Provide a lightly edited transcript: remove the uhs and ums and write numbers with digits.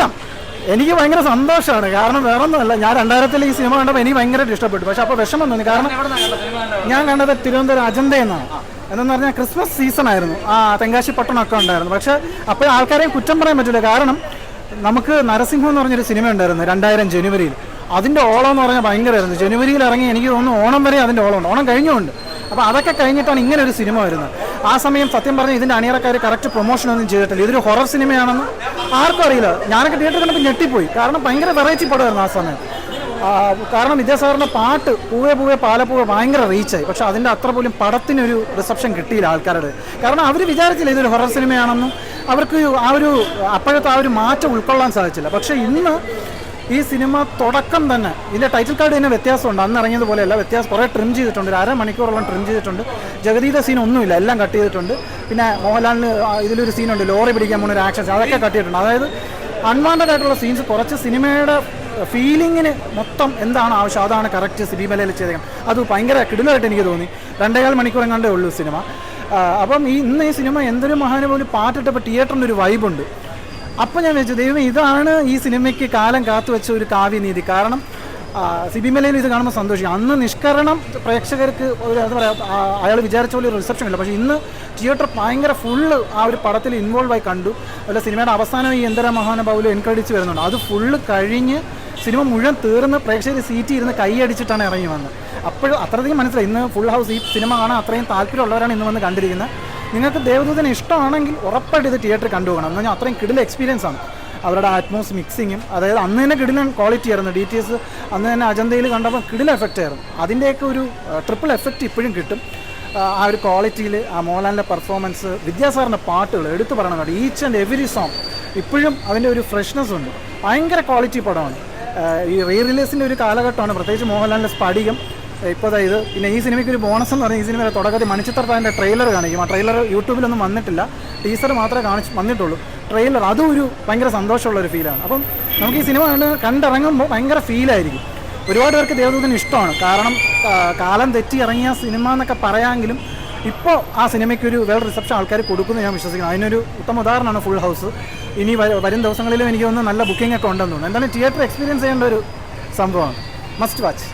എല്ലാം എനിക്ക് ഭയങ്കര സന്തോഷമാണ്. കാരണം വേറെ ഒന്നുമല്ല, ഞാൻ 2000 ഈ സിനിമ കണ്ടപ്പോൾ എനിക്ക് ഭയങ്കരമായിട്ട് ഇഷ്ടപ്പെട്ടു. പക്ഷെ അപ്പോൾ വിഷമം തോന്നി. കാരണം ഞാൻ കണ്ടത് തിരുവനന്തപുരം അജന്തയിൽ നിന്നാണ്. എന്നു പറഞ്ഞാൽ ക്രിസ്മസ് സീസൺ ആയിരുന്നു. തെങ്കാശി പട്ടണമൊക്കെ ഉണ്ടായിരുന്നു. പക്ഷേ അപ്പോൾ ആൾക്കാരെയും കുറ്റം പറയാൻ പറ്റില്ല. കാരണം നമുക്ക് നരസിംഹം എന്ന് പറഞ്ഞൊരു സിനിമ ഉണ്ടായിരുന്നു 2000 ജനുവരിയിൽ. അതിൻ്റെ ഓളം എന്ന് പറഞ്ഞാൽ ഭയങ്കരമായിരുന്നു. ജനുവരിയിൽ ഇറങ്ങി എനിക്ക് തോന്നുന്നു ഓണം വരെ അതിൻ്റെ ഓളമുണ്ട്. ഓണം കഴിഞ്ഞുകൊണ്ട്. അപ്പോൾ അതൊക്കെ കഴിഞ്ഞിട്ടാണ് ഇങ്ങനെ ഒരു സിനിമ വരുന്നത്. ആ സമയം സത്യം പറഞ്ഞാൽ ഇതിൻ്റെ അണിയറക്കാർ കറക്റ്റ് പ്രൊമോഷനൊന്നും ചെയ്തിട്ടില്ല. ഇതൊരു ഹൊറർ സിനിമയാണെന്ന് ആർക്കും അറിയില്ല. ഞാനൊക്കെ തിയേറ്ററിൽ കണ്ടപ്പോൾ ഞെട്ടിപ്പോയി. കാരണം ഭയങ്കര വെറൈറ്റി പടമായിരുന്നു ആ സമയം. കാരണം വിദ്യാസാഗറിൻ്റെ പാട്ട് പൂവേ പൂവേ പാലപ്പൂവേ ഭയങ്കര റീച്ചായി. പക്ഷെ അതിൻ്റെ അത്ര പോലും പടത്തിനൊരു റിസപ്ഷൻ കിട്ടിയില്ല ആൾക്കാരുടെ. കാരണം അവർ വിചാരിച്ചില്ല ഇതൊരു ഹൊറർ സിനിമയാണെന്നും. അവർക്ക് അപ്പോഴത്തെ ആ ഒരു മാറ്റം ഉൾക്കൊള്ളാൻ സാധിച്ചില്ല. പക്ഷേ ഇന്ന് ഈ സിനിമ തുടക്കം തന്നെ ഇതിൻ്റെ ടൈറ്റിൽ കാർഡ് തന്നെ വ്യത്യാസമുണ്ട്. അന്ന് ഇറങ്ങിയതുപോലെയല്ല, വ്യത്യാസം കുറേ ട്രിം ചെയ്തിട്ടുണ്ട്. ഒരു 1/2 മണിക്കൂറോളം ട്രിം ചെയ്തിട്ടുണ്ട്. ജഗദീത സീൻ ഒന്നുമില്ല, എല്ലാം കട്ട് ചെയ്തിട്ടുണ്ട്. പിന്നെ മോഹൻലാലിന് ഇതിലൊരു സീനുണ്ട്, ലോറി പിടിക്കാൻ പോകുന്ന ഒരു ആക്ഷൻ, അതൊക്കെ കട്ട് ചെയ്തിട്ടുണ്ട്. അതായത് അൺവാണ്ടഡ് ആയിട്ടുള്ള സീൻസ് കുറച്ച് സിനിമയുടെ ഫീലിങ്ങിന് മൊത്തം എന്താണ് ആവശ്യം അതാണ് കറക്റ്റ് സിനിമയിൽ ചെയ്തേക്കാം. അത് ഭയങ്കര കിടിലമായിട്ട് എനിക്ക് തോന്നി. 2.25 മണിക്കൂർ എങ്ങാണ്ടേ ഉള്ളൂ സിനിമ. അപ്പം ഇന്ന് ഈ സിനിമ എന്തൊരു മഹാനുഭാവി പാട്ടിട്ടപ്പോൾ തിയേറ്ററിൻ്റെ ഒരു വൈബുണ്ട്. അപ്പം ഞാൻ വെച്ചു ദൈവം ഇതാണ് ഈ സിനിമയ്ക്ക് കാലം കാത്തുവെച്ച ഒരു കാവ്യനീതി. കാരണം സിബി മലയിൽ ഇത് കാണുമ്പോൾ സന്തോഷിക്കും. അന്ന് നിഷ്കരണം പ്രേക്ഷകർക്ക് ഒരു എന്താ പറയുക, അയാൾ വിചാരിച്ച പോലെ ഒരു റിസപ്ഷൻ ഇല്ല. പക്ഷേ ഇന്ന് തിയേറ്റർ ഭയങ്കര ഫുള്ള് ആ ഒരു പടത്തിൽ ഇൻവോൾവ് ആയി കണ്ടു. അതുപോലെ സിനിമയുടെ അവസാനം ഈ എന്തര മഹാനുഭാവിൽ എൻകറേജ് വരുന്നുണ്ട്. അത് ഫുള്ള് കഴിഞ്ഞ് സിനിമ മുഴുവൻ തീർന്ന് പ്രേക്ഷകർ സീറ്റ് ഇരുന്ന് കൈയടിച്ചിട്ടാണ് ഇറങ്ങി വന്നത്. അപ്പോഴും അത്രയധികം മനസ്സിലായി ഇന്ന് ഫുൾ ഹൗസ് ഈ സിനിമ കാണാൻ അത്രയും താല്പര്യമുള്ളവരാണ് ഇന്ന് വന്ന് കണ്ടിരിക്കുന്നത്. നിങ്ങൾക്ക് ദേവദൂതന് ഇഷ്ടമാണെങ്കിൽ ഉറപ്പായിട്ട് ഇത് തിയേറ്ററിൽ കണ്ടുപോകണം. എന്ന് പറഞ്ഞാൽ അത്രയും കിടില എക്സ്പീരിയൻസ് ആണ്. അവരുടെ ആറ്റ്മോസ് മിക്സിങ്ങും, അതായത് അന്ന് തന്നെ കിടിലൻ ക്വാളിറ്റി ആയിരുന്നു. DTS അന്ന് തന്നെ അജന്തയിൽ കണ്ടപ്പോൾ കിടില എഫക്റ്റ് ആയിരുന്നു. അതിൻ്റെയൊക്കെ ഒരു ട്രിപ്പിൾ എഫക്റ്റ് ഇപ്പോഴും കിട്ടും. ആ ഒരു ക്വാളിറ്റിയിൽ ആ മോഹൻലാലിൻ്റെ പെർഫോമൻസ്, വിദ്യാസാഗറിൻ്റെ പാട്ടുകൾ എടുത്തു പറയണം. ഈച്ച് ആൻഡ് എവരി സോങ് ഇപ്പോഴും അതിൻ്റെ ഒരു ഫ്രഷ്നെസ് ഉണ്ട്. ഭയങ്കര ക്വാളിറ്റി പടമാണ്. ഈ റീ റിലീസിൻ്റെ ഒരു കാലഘട്ടമാണ്. പ്രത്യേകിച്ച് മോഹൻലാലിൻ്റെ സ്പടികം ഇപ്പോൾ ഇത്. പിന്നെ ഈ സിനിമയ്ക്ക് ഒരു ബോണസ് എന്ന് പറഞ്ഞാൽ ഈ സിനിമയുടെ തുടക്കത്തിൽ മണിച്ചിത്രത്താഴിൻ്റെ ട്രെയിലർ കാണിക്കും. ആ ട്രെയിലർ യൂട്യൂബിലൊന്നും വന്നിട്ടില്ല, ടീസർ മാത്രമേ വന്നിട്ടുള്ളൂ. ട്രെയിലർ അതും ഒരു ഭയങ്കര സന്തോഷമുള്ളൊരു ഫീലാണ്. അപ്പം നമുക്ക് ഈ സിനിമ കണ്ടിറങ്ങുമ്പോൾ ഭയങ്കര ഫീലായിരിക്കും. ഒരുപാട് പേർക്ക് ദേവദൂതന് ഇഷ്ടമാണ്. കാരണം കാലം തെറ്റി ഇറങ്ങിയ സിനിമ എന്നൊക്കെ പറയാമെങ്കിലും ഇപ്പോൾ ആ സിനിമയ്ക്കൊരു വേറെ റിസപ്ഷൻ ആൾക്കാർ കൊടുക്കുമെന്ന് ഞാൻ വിശ്വസിക്കുന്നു. അതിനൊരു ഉത്തമ ഉദാഹരണമാണ് ഫുൾ ഹൗസ്. ഇനി വരും ദിവസങ്ങളിലും എനിക്ക് തോന്നുന്നു നല്ല ബുക്കിംഗ് ഒക്കെ ഉണ്ടെന്ന് തോന്നുന്നു. എന്തായാലും തിയേറ്റർ എക്സ്പീരിയൻസ് ചെയ്യേണ്ട ഒരു സംഭവമാണ്. Must watch.